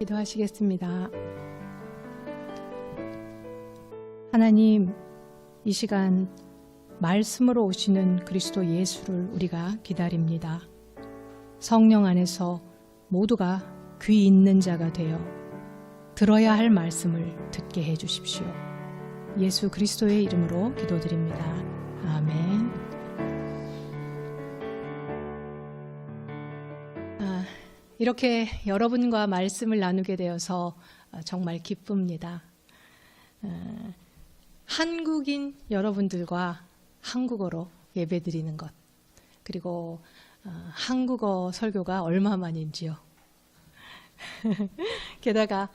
기도하시겠습니다. 하나님, 이 시간 말씀으로 오시는 그리스도 예수를 우리가 기다립니다. 성령 안에서 모두가 귀 있는 자가 되어 들어야 할 말씀을 듣게 해 주십시오. 예수 그리스도의 이름으로 기도드립니다. 아멘. 이렇게 여러분과 말씀을 나누게 되어서 정말 기쁩니다. 한국인 여러분들과 한국어로 예배드리는 것, 그리고 한국어 설교가 얼마만인지요. 게다가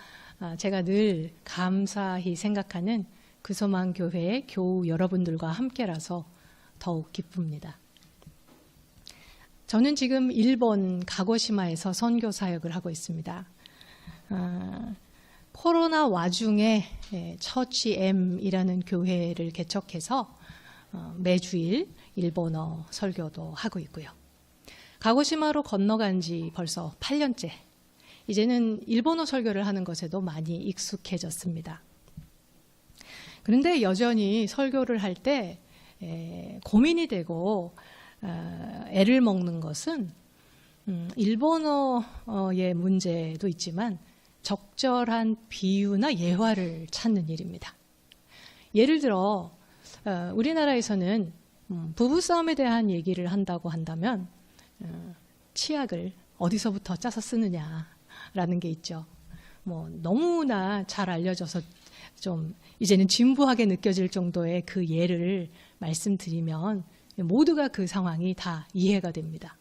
제가 늘 감사히 생각하는 그소망교회의 교우 여러분들과 함께라서 더욱 기쁩니다. 저는 지금 일본 가고시마에서 선교 사역을 하고 있습니다. 코로나 와중에 처치엠이라는 교회를 개척해서 매주일 일본어 설교도 하고 있고요. 가고시마로 건너간 지 벌써 8년째. 이제는 일본어 설교를 하는 것에도 많이 익숙해졌습니다. 그런데 여전히 설교를 할 때 고민이 되고 애를 먹는 것은 일본어의 문제도 있지만 적절한 비유나 예화를 찾는 일입니다. 예를 들어 우리나라에서는 부부싸움에 대한 얘기를 한다고 한다면 치약을 어디서부터 짜서 쓰느냐라는 게 있죠. 너무나 잘 알려져서 좀 이제는 진부하게 느껴질 정도의 그 예를 말씀드리면 모두가 그 상황이 다 이해가 됩니다.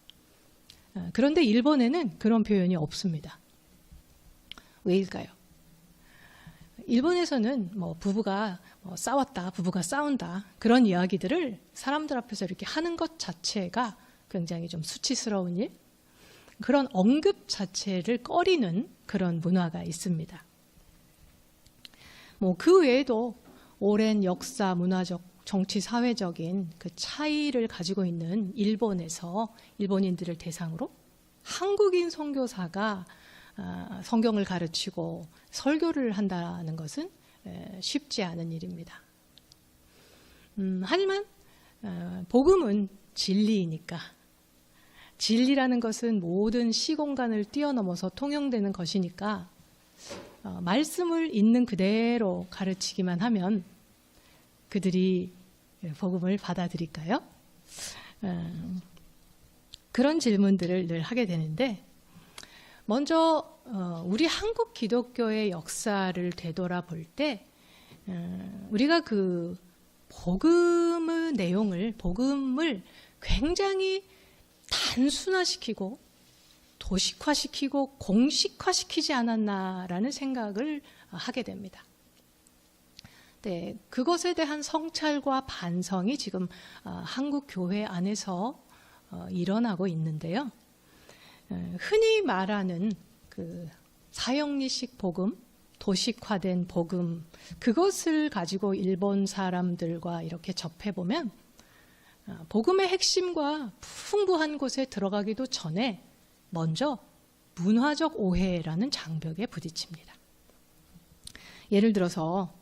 그런데 일본에는 그런 표현이 없습니다. 왜일까요? 일본에서는 부부가 싸웠다, 부부가 싸운다, 그런 이야기들을 사람들 앞에서 이렇게 하는 것 자체가 굉장히 좀 수치스러운 일, 그런 언급 자체를 꺼리는 그런 문화가 있습니다. 그 외에도 오랜 역사, 문화적, 정치, 사회적인 그 차이를 가지고 있는 일본에서 일본인들을 대상으로 한국인 선교사가 성경을 가르치고 설교를 한다는 것은 쉽지 않은 일입니다. 하지만 복음은 진리이니까, 진리라는 것은 모든 시공간을 뛰어넘어서 통용되는 것이니까 말씀을 있는 그대로 가르치기만 하면 그들이 복음을 받아들일까요? 그런 질문들을 늘 하게 되는데, 먼저 우리 한국 기독교의 역사를 되돌아볼 때 우리가 그 복음의 내용을, 복음을 굉장히 단순화시키고 도식화시키고 공식화시키지 않았나라는 생각을 하게 됩니다. 네, 그것에 대한 성찰과 반성이 지금 한국 교회 안에서 일어나고 있는데요. 흔히 말하는 그 사형리식 복음, 도식화된 복음, 그것을 가지고 일본 사람들과 이렇게 접해보면 복음의 핵심과 풍부한 곳에 들어가기도 전에 먼저 문화적 오해라는 장벽에 부딪힙니다. 예를 들어서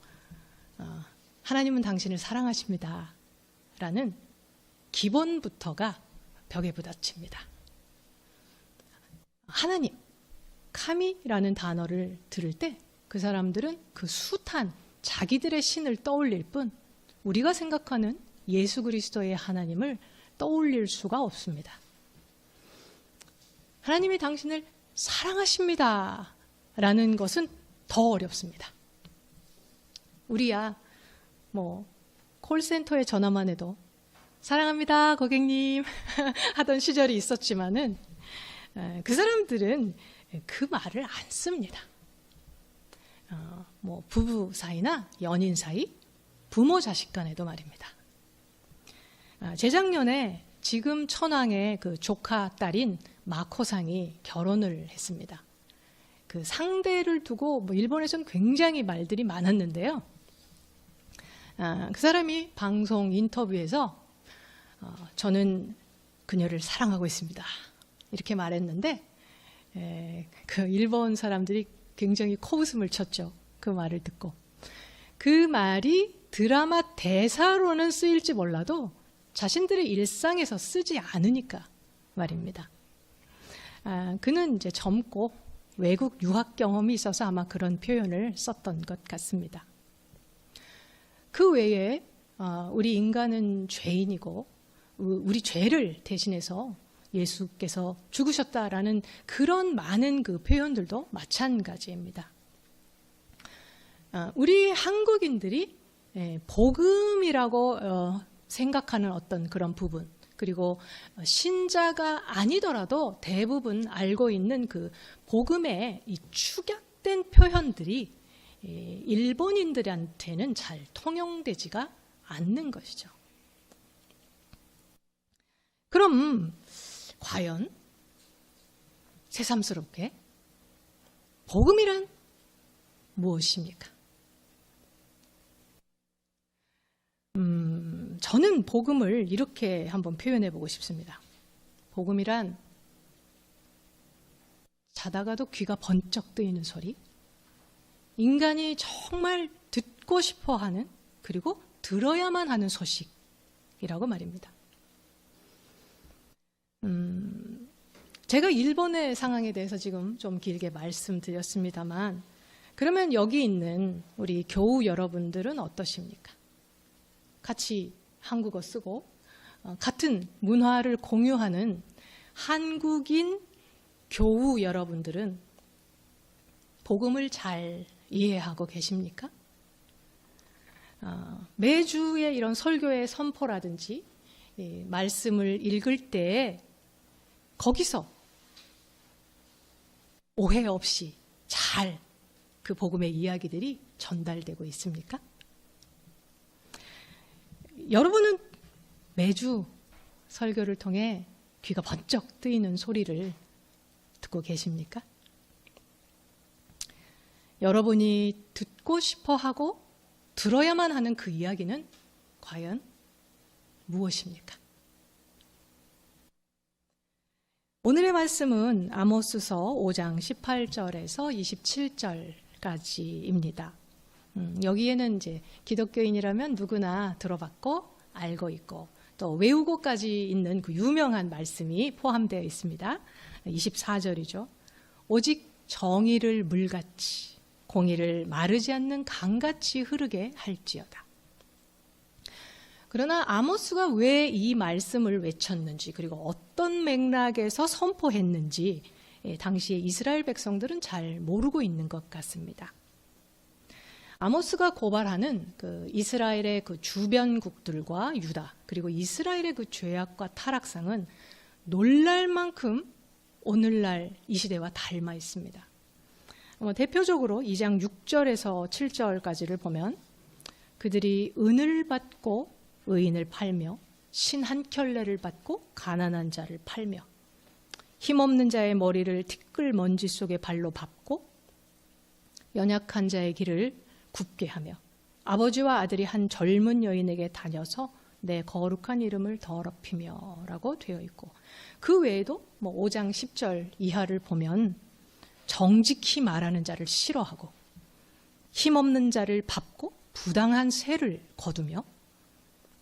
하나님은 당신을 사랑하십니다 라는 기본부터가 벽에 부딪힙니다. 하나님, 카미라는 단어를 들을 때 그 사람들은 그 숱한 자기들의 신을 떠올릴 뿐 우리가 생각하는 예수 그리스도의 하나님을 떠올릴 수가 없습니다. 하나님이 당신을 사랑하십니다 라는 것은 더 어렵습니다. 우리야 콜센터에 전화만 해도 사랑합니다 고객님 하던 시절이 있었지만은 그 사람들은 그 말을 안 씁니다. 부부 사이나 연인 사이, 부모 자식 간에도 말입니다. 재작년에 지금 천황의 그 조카 딸인 마코상이 결혼을 했습니다. 그 상대를 두고 일본에서는 굉장히 말들이 많았는데요. 그 사람이 방송 인터뷰에서 저는 그녀를 사랑하고 있습니다. 이렇게 말했는데 그 일본 사람들이 굉장히 코웃음을 쳤죠. 그 말을 듣고. 그 말이 드라마 대사로는 쓰일지 몰라도 자신들의 일상에서 쓰지 않으니까 말입니다. 그는 이제 젊고 외국 유학 경험이 있어서 아마 그런 표현을 썼던 것 같습니다. 그 외에 우리 인간은 죄인이고 우리 죄를 대신해서 예수께서 죽으셨다라는 그런 많은 그 표현들도 마찬가지입니다. 우리 한국인들이 복음이라고 생각하는 어떤 그런 부분, 그리고 신자가 아니더라도 대부분 알고 있는 그 복음의 이 축약된 표현들이 일본인들한테는 잘 통용되지가 않는 것이죠. 그럼 과연 새삼스럽게 복음이란 무엇입니까? 저는 복음을 이렇게 한번 표현해 보고 싶습니다. 복음이란 자다가도 귀가 번쩍 뜨이는 소리, 인간이 정말 듣고 싶어 하는, 그리고 들어야만 하는 소식이라고 말입니다. 제가 일본의 상황에 대해서 지금 좀 길게 말씀드렸습니다만, 그러면 여기 있는 우리 교우 여러분들은 어떠십니까? 같이 한국어 쓰고 같은 문화를 공유하는 한국인 교우 여러분들은 복음을 잘 이해하고 계십니까? 매주의 이런 설교의 선포라든지 말씀을 읽을 때 거기서 오해 없이 잘 그 복음의 이야기들이 전달되고 있습니까? 여러분은 매주 설교를 통해 귀가 번쩍 뜨이는 소리를 듣고 계십니까? 여러분이 듣고 싶어 하고 들어야만 하는 그 이야기는 과연 무엇입니까? 오늘의 말씀은 아모스서 5장 18절에서 27절까지입니다. 여기에는 이제 기독교인이라면 누구나 들어봤고 알고 있고 또 외우고까지 있는 그 유명한 말씀이 포함되어 있습니다. 24절이죠. 오직 정의를 물같이 공의를 마르지 않는 강같이 흐르게 할지어다. 그러나 아모스가 왜 이 말씀을 외쳤는지, 그리고 어떤 맥락에서 선포했는지 당시에 이스라엘 백성들은 잘 모르고 있는 것 같습니다. 아모스가 고발하는 그 이스라엘의 그 주변국들과 유다, 그리고 이스라엘의 그 죄악과 타락상은 놀랄 만큼 오늘날 이 시대와 닮아 있습니다. 대표적으로 2장 6절에서 7절까지를 보면 그들이 은을 받고 의인을 팔며 신 한 켤레를 받고 가난한 자를 팔며 힘없는 자의 머리를 티끌 먼지 속에 발로 밟고 연약한 자의 길을 굽게 하며 아버지와 아들이 한 젊은 여인에게 다녀서 내 거룩한 이름을 더럽히며 라고 되어 있고, 그 외에도 5장 10절 이하를 보면 정직히 말하는 자를 싫어하고 힘없는 자를 밟고 부당한 세를 거두며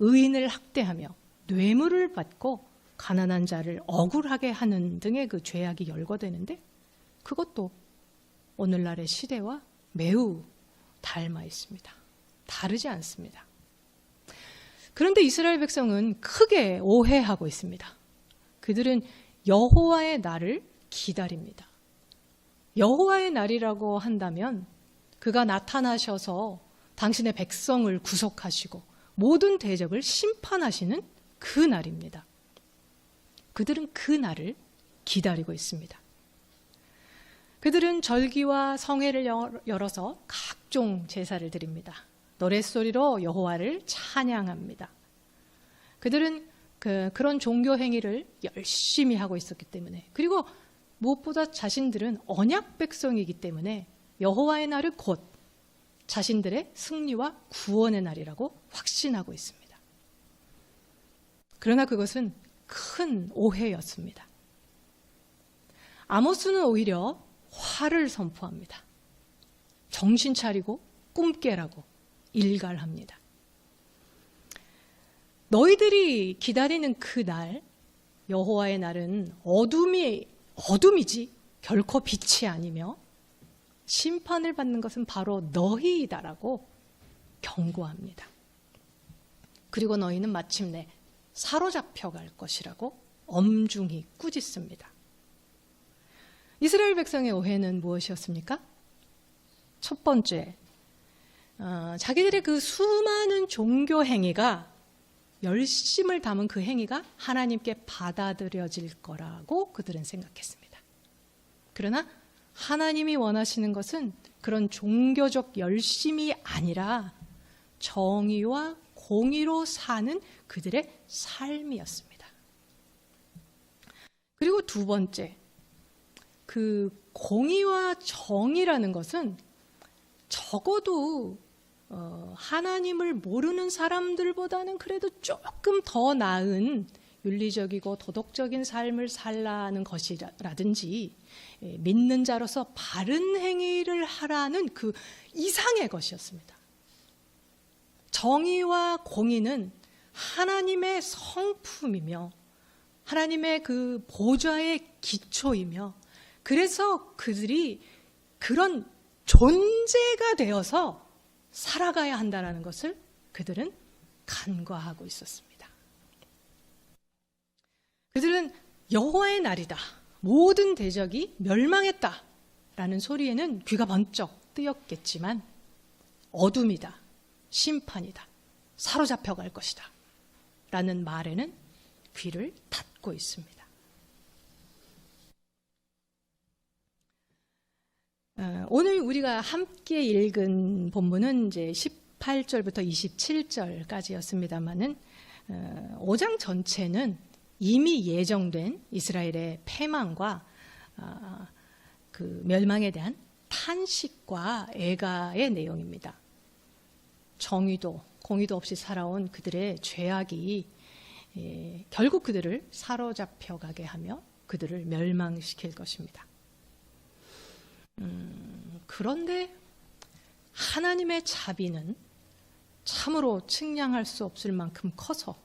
의인을 학대하며 뇌물을 받고 가난한 자를 억울하게 하는 등의 그 죄악이 열거되는데, 그것도 오늘날의 시대와 매우 닮아 있습니다. 다르지 않습니다. 그런데 이스라엘 백성은 크게 오해하고 있습니다. 그들은 여호와의 날을 기다립니다. 여호와의 날이라고 한다면 그가 나타나셔서 당신의 백성을 구속하시고 모든 대적을 심판하시는 그 날입니다. 그들은 그 날을 기다리고 있습니다. 그들은 절기와 성회를 열어서 각종 제사를 드립니다. 노랫소리로 여호와를 찬양합니다. 그들은 그런 종교 행위를 열심히 하고 있었기 때문에, 그리고 무엇보다 자신들은 언약 백성이기 때문에 여호와의 날을 곧 자신들의 승리와 구원의 날이라고 확신하고 있습니다. 그러나 그것은 큰 오해였습니다. 아모스는 오히려 화를 선포합니다. 정신 차리고 꿈 깨라고 일갈합니다. 너희들이 기다리는 그 날, 여호와의 날은 어둠이지 결코 빛이 아니며 심판을 받는 것은 바로 너희이다라고 경고합니다. 그리고 너희는 마침내 사로잡혀 갈 것이라고 엄중히 꾸짖습니다. 이스라엘 백성의 오해는 무엇이었습니까? 첫 번째, 자기들의 그 수많은 종교 행위가, 열심을 담은 그 행위가 하나님께 받아들여질 거라고 그들은 생각했습니다. 그러나 하나님이 원하시는 것은 그런 종교적 열심이 아니라 정의와 공의로 사는 그들의 삶이었습니다. 그리고 두 번째, 그 공의와 정의라는 것은 적어도 하나님을 모르는 사람들보다는 그래도 조금 더 나은 윤리적이고 도덕적인 삶을 살라는 것이라든지 믿는 자로서 바른 행위를 하라는 그 이상의 것이었습니다. 정의와 공의는 하나님의 성품이며 하나님의 그 보좌의 기초이며, 그래서 그들이 그런 존재가 되어서 살아가야 한다는 것을 그들은 간과하고 있었습니다. 그들은 여호와의 날이다, 모든 대적이 멸망했다라는 소리에는 귀가 번쩍 뜨였겠지만 어둠이다, 심판이다, 사로잡혀 갈 것이다 라는 말에는 귀를 닫고 있습니다. 오늘 우리가 함께 읽은 본문은 이제 18절부터 27절까지였습니다만은 5장 전체는 이미 예정된 이스라엘의 패망과 그 멸망에 대한 탄식과 애가의 내용입니다. 정의도 공의도 없이 살아온 그들의 죄악이 결국 그들을 사로잡혀 가게 하며 그들을 멸망시킬 것입니다. 그런데 하나님의 자비는 참으로 측량할 수 없을 만큼 커서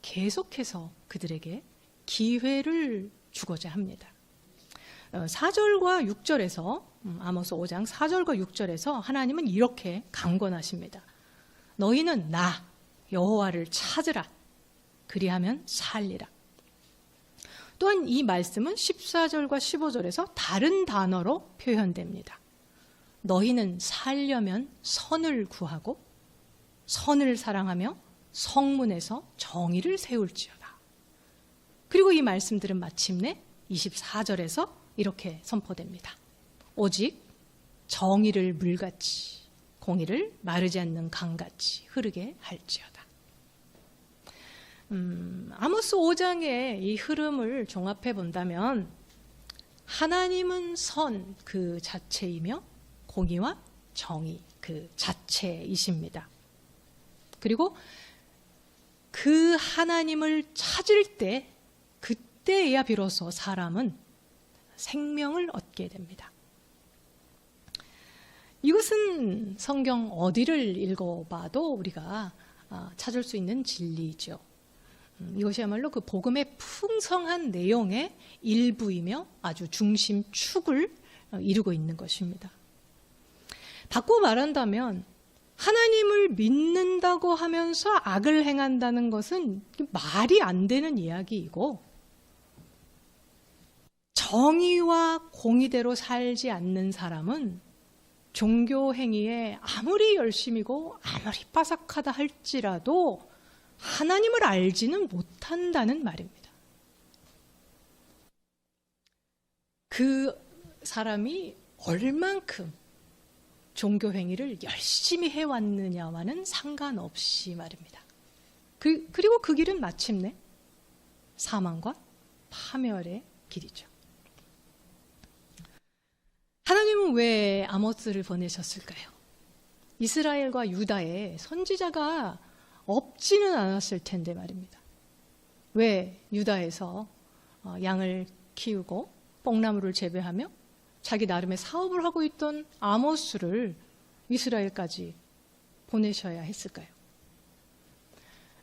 계속해서 그들에게 기회를 주고자 합니다. 4절과 6절에서 아모스 5장 4절과 6절에서 하나님은 이렇게 강권하십니다. 너희는 나 여호와를 찾으라, 그리하면 살리라. 또한 이 말씀은 14절과 15절에서 다른 단어로 표현됩니다. 너희는 살려면 선을 구하고 선을 사랑하며 성문에서 정의를 세울지어다. 그리고 이 말씀들은 마침내 24절에서 이렇게 선포됩니다. 오직 정의를 물같이 공의를 마르지 않는 강같이 흐르게 할지어다. 아모스 5장의 이 흐름을 종합해 본다면 하나님은 선 그 자체이며 공의와 정의 그 자체이십니다. 그리고 그 하나님을 찾을 때, 그때야 비로소 사람은 생명을 얻게 됩니다. 이것은 성경 어디를 읽어봐도 우리가 찾을 수 있는 진리죠. 이것이야말로 그 복음의 풍성한 내용의 일부이며 아주 중심축을 이루고 있는 것입니다. 바꿔 말한다면 하나님을 믿는다고 하면서 악을 행한다는 것은 말이 안 되는 이야기이고, 정의와 공의대로 살지 않는 사람은 종교 행위에 아무리 열심이고 아무리 빠삭하다 할지라도 하나님을 알지는 못한다는 말입니다. 그 사람이 얼만큼 종교 행위를 열심히 해왔느냐와는 상관없이 말입니다. 그리고 그 길은 마침내 사망과 파멸의 길이죠. 하나님은 왜 아모스를 보내셨을까요? 이스라엘과 유다에 선지자가 없지는 않았을 텐데 말입니다. 왜 유다에서 양을 키우고 뽕나무를 재배하며 자기 나름의 사업을 하고 있던 아모스를 이스라엘까지 보내셔야 했을까요?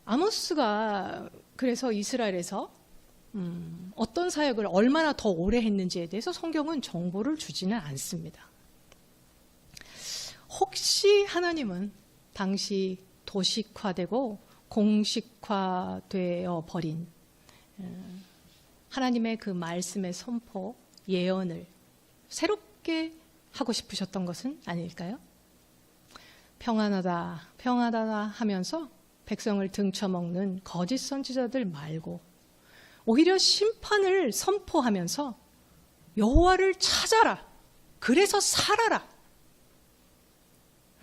아모스가 그래서 이스라엘에서 어떤 사역을 얼마나 더 오래 했는지에 대해서 성경은 정보를 주지는 않습니다. 혹시 하나님은 당시 도식화되고 공식화되어 버린 하나님의 그 말씀의 선포, 예언을 새롭게 하고 싶으셨던 것은 아닐까요? 평안하다, 평안하다 하면서 백성을 등쳐먹는 거짓 선지자들 말고 오히려 심판을 선포하면서 여호와를 찾아라, 그래서 살아라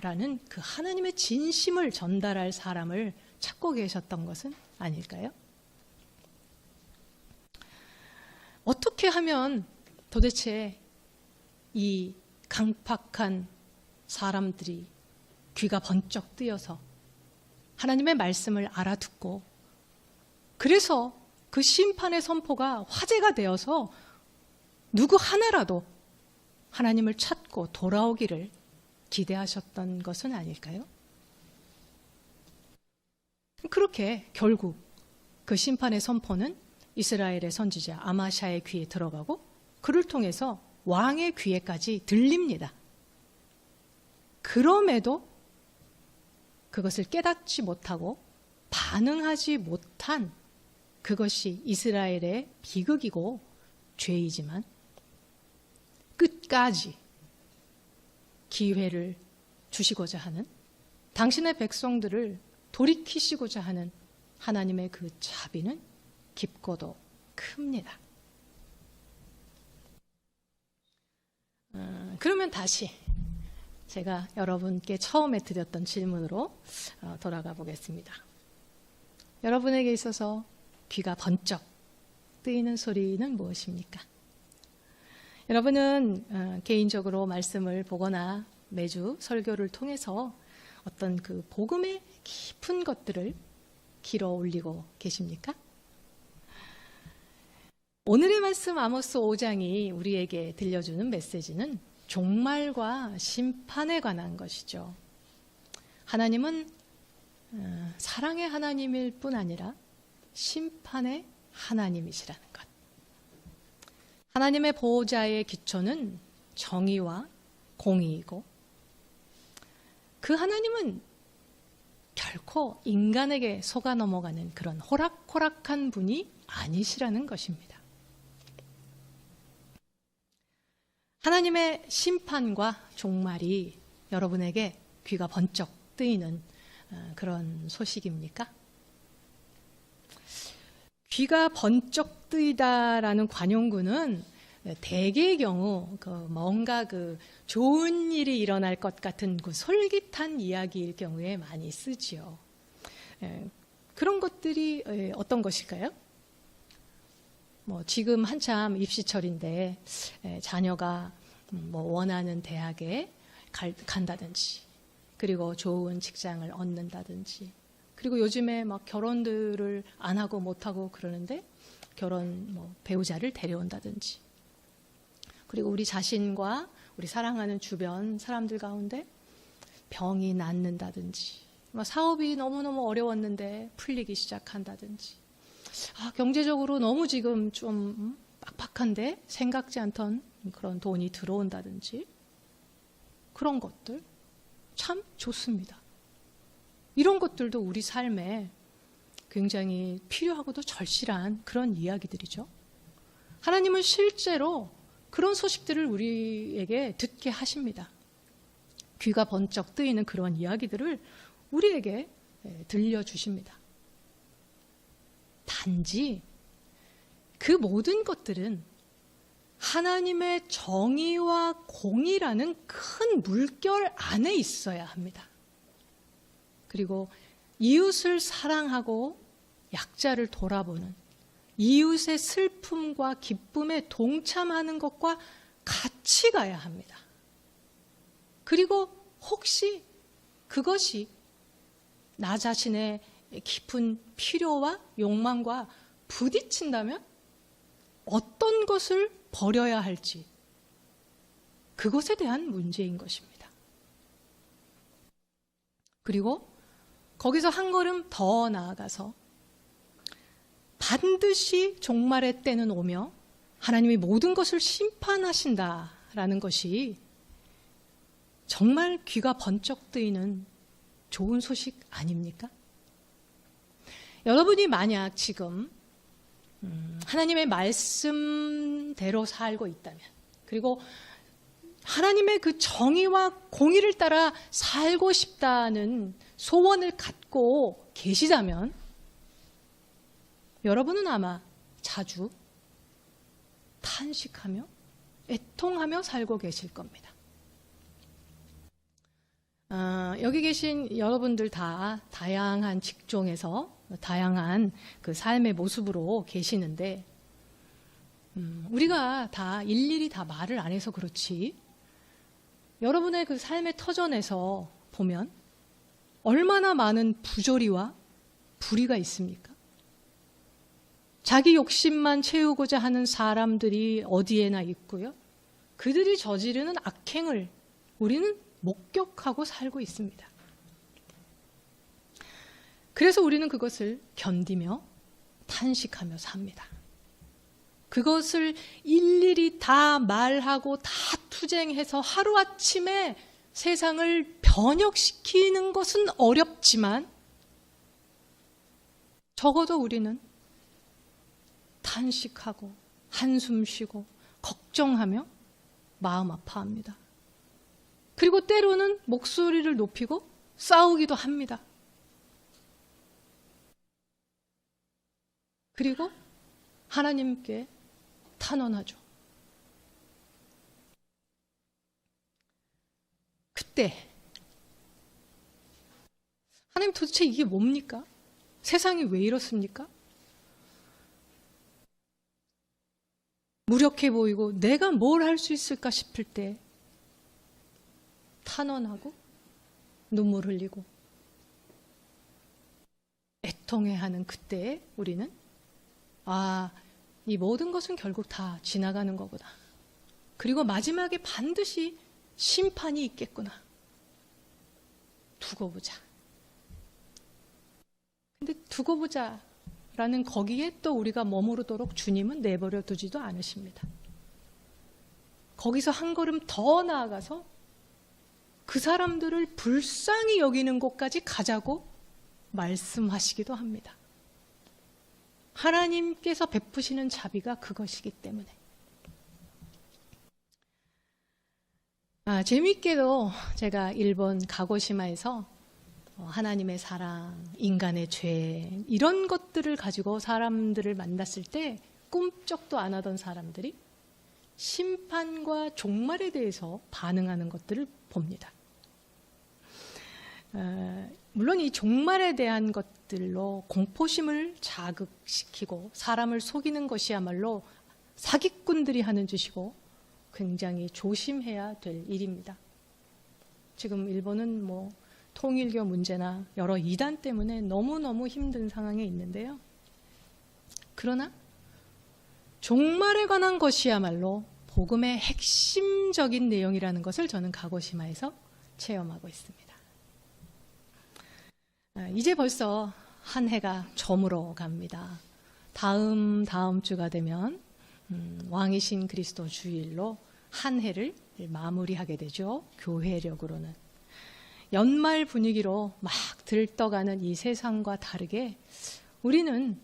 라는 그 하나님의 진심을 전달할 사람을 찾고 계셨던 것은 아닐까요? 어떻게 하면 도대체 이 강팍한 사람들이 귀가 번쩍 뜨여서 하나님의 말씀을 알아듣고 그래서 그 심판의 선포가 화제가 되어서 누구 하나라도 하나님을 찾고 돌아오기를 기대하셨던 것은 아닐까요? 그렇게 결국 그 심판의 선포는 이스라엘의 선지자 아마샤의 귀에 들어가고 그를 통해서 왕의 귀에까지 들립니다. 그럼에도 그것을 깨닫지 못하고 반응하지 못한 그것이 이스라엘의 비극이고 죄이지만 끝까지 기회를 주시고자 하는 당신의 백성들을 돌이키시고자 하는 하나님의 그 자비는 깊고도 큽니다. 그러면 다시 제가 여러분께 처음에 드렸던 질문으로 돌아가 보겠습니다. 여러분에게 있어서 귀가 번쩍 뜨이는 소리는 무엇입니까? 여러분은 개인적으로 말씀을 보거나 매주 설교를 통해서 어떤 그 복음의 깊은 것들을 길어 올리고 계십니까? 오늘의 말씀 아모스 5장이 우리에게 들려주는 메시지는 종말과 심판에 관한 것이죠. 하나님은 사랑의 하나님일 뿐 아니라 심판의 하나님이시라는 것. 하나님의 보호자의 기초는 정의와 공의이고 그 하나님은 결코 인간에게 속아 넘어가는 그런 호락호락한 분이 아니시라는 것입니다. 하나님의 심판과 종말이 여러분에게 귀가 번쩍 뜨이는 그런 소식입니까? 귀가 번쩍 뜨이다라는 관용구는 대개의 경우 뭔가 좋은 일이 일어날 것 같은 그 솔깃한 이야기일 경우에 많이 쓰지요. 그런 것들이 어떤 것일까요? 지금 한참 입시철인데 자녀가 원하는 대학에 간다든지 그리고 좋은 직장을 얻는다든지 그리고 요즘에 막 결혼들을 안 하고 못 하고 그러는데 결혼 배우자를 데려온다든지 그리고 우리 자신과 우리 사랑하는 주변 사람들 가운데 병이 낫는다든지 사업이 너무너무 어려웠는데 풀리기 시작한다든지 경제적으로 너무 지금 좀 빡빡한데 생각지 않던 그런 돈이 들어온다든지 그런 것들 참 좋습니다. 이런 것들도 우리 삶에 굉장히 필요하고도 절실한 그런 이야기들이죠. 하나님은 실제로 그런 소식들을 우리에게 듣게 하십니다. 귀가 번쩍 뜨이는 그런 이야기들을 우리에게 들려주십니다. 단지 그 모든 것들은 하나님의 정의와 공의라는 큰 물결 안에 있어야 합니다. 그리고 이웃을 사랑하고 약자를 돌아보는 이웃의 슬픔과 기쁨에 동참하는 것과 같이 가야 합니다. 그리고 혹시 그것이 나 자신의 깊은 필요와 욕망과 부딪힌다면 어떤 것을 버려야 할지 그것에 대한 문제인 것입니다. 그리고 거기서 한 걸음 더 나아가서 반드시 종말의 때는 오며 하나님이 모든 것을 심판하신다라는 것이 정말 귀가 번쩍 뜨이는 좋은 소식 아닙니까? 여러분이 만약 지금 하나님의 말씀대로 살고 있다면, 그리고 하나님의 그 정의와 공의를 따라 살고 싶다는 소원을 갖고 계시다면 여러분은 아마 자주 탄식하며 애통하며 살고 계실 겁니다. 여기 계신 여러분들 다 다양한 직종에서 다양한 그 삶의 모습으로 계시는데 우리가 다 일일이 다 말을 안 해서 그렇지 여러분의 그 삶의 터전에서 보면 얼마나 많은 부조리와 불의가 있습니까? 자기 욕심만 채우고자 하는 사람들이 어디에나 있고요. 그들이 저지르는 악행을 우리는 목격하고 살고 있습니다. 그래서 우리는 그것을 견디며 탄식하며 삽니다. 그것을 일일이 다 말하고 다 투쟁해서 하루아침에 세상을 변혁시키는 것은 어렵지만 적어도 우리는 탄식하고 한숨 쉬고 걱정하며 마음 아파합니다. 그리고 때로는 목소리를 높이고 싸우기도 합니다. 그리고 하나님께 탄원하죠. 그때 하나님 도대체 이게 뭡니까? 세상이 왜 이렇습니까? 무력해 보이고 내가 뭘 할 수 있을까 싶을 때 탄원하고 눈물 흘리고 애통해하는 그때에 우리는 이 모든 것은 결국 다 지나가는 거구나. 그리고 마지막에 반드시 심판이 있겠구나. 두고 보자. 근데 두고 보자 라는 거기에 또 우리가 머무르도록 주님은 내버려 두지도 않으십니다. 거기서 한 걸음 더 나아가서 그 사람들을 불쌍히 여기는 곳까지 가자고 말씀하시기도 합니다. 하나님께서 베푸시는 자비가 그것이기 때문에. 재미있게도 제가 일본 가고시마에서 하나님의 사랑, 인간의 죄 이런 것들을 가지고 사람들을 만났을 때 꿈쩍도 안 하던 사람들이 심판과 종말에 대해서 반응하는 것들을 봅니다. 물론 이 종말에 대한 것들로 공포심을 자극시키고 사람을 속이는 것이야말로 사기꾼들이 하는 짓이고 굉장히 조심해야 될 일입니다. 지금 일본은 통일교 문제나 여러 이단 때문에 너무너무 힘든 상황에 있는데요. 그러나 종말에 관한 것이야말로 복음의 핵심적인 내용이라는 것을 저는 가고시마에서 체험하고 있습니다. 이제 벌써 한 해가 저물어 갑니다. 다음 주가 되면 왕이신 그리스도 주일로 한 해를 마무리하게 되죠. 교회력으로는. 연말 분위기로 막 들떠가는 이 세상과 다르게 우리는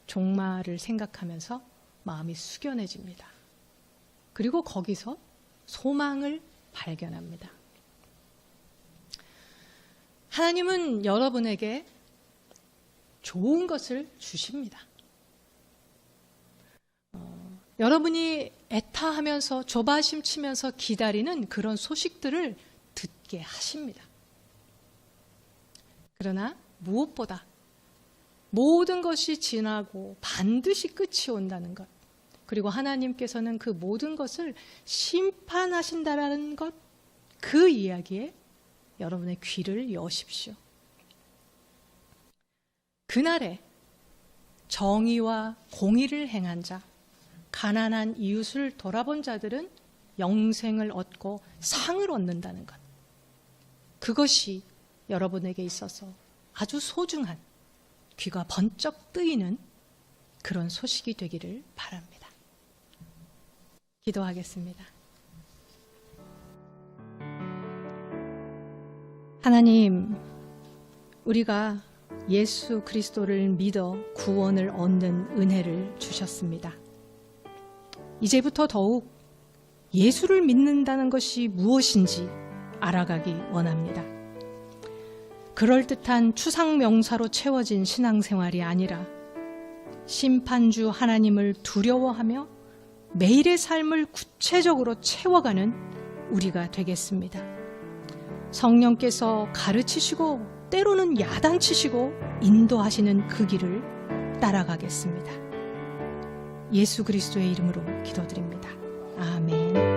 종말을 생각하면서 마음이 숙연해집니다. 그리고 거기서 소망을 발견합니다. 하나님은 여러분에게 좋은 것을 주십니다. 여러분이 애타하면서 조바심 치면서 기다리는 그런 소식들을 듣게 하십니다. 그러나 무엇보다 모든 것이 지나고 반드시 끝이 온다는 것, 그리고 하나님께서는 그 모든 것을 심판하신다라는 것, 그 이야기에 여러분의 귀를 여십시오. 그날에 정의와 공의를 행한 자, 가난한 이웃을 돌아본 자들은 영생을 얻고 상을 얻는다는 것. 그것이 여러분에게 있어서 아주 소중한, 귀가 번쩍 뜨이는 그런 소식이 되기를 바랍니다. 기도하겠습니다. 하나님, 우리가 예수 그리스도를 믿어 구원을 얻는 은혜를 주셨습니다. 이제부터 더욱 예수를 믿는다는 것이 무엇인지 알아가기 원합니다. 그럴듯한 추상 명사로 채워진 신앙생활이 아니라 심판주 하나님을 두려워하며 매일의 삶을 구체적으로 채워가는 우리가 되겠습니다. 성령께서 가르치시고 때로는 야단치시고 인도하시는 그 길을 따라가겠습니다. 예수 그리스도의 이름으로 기도드립니다. 아멘.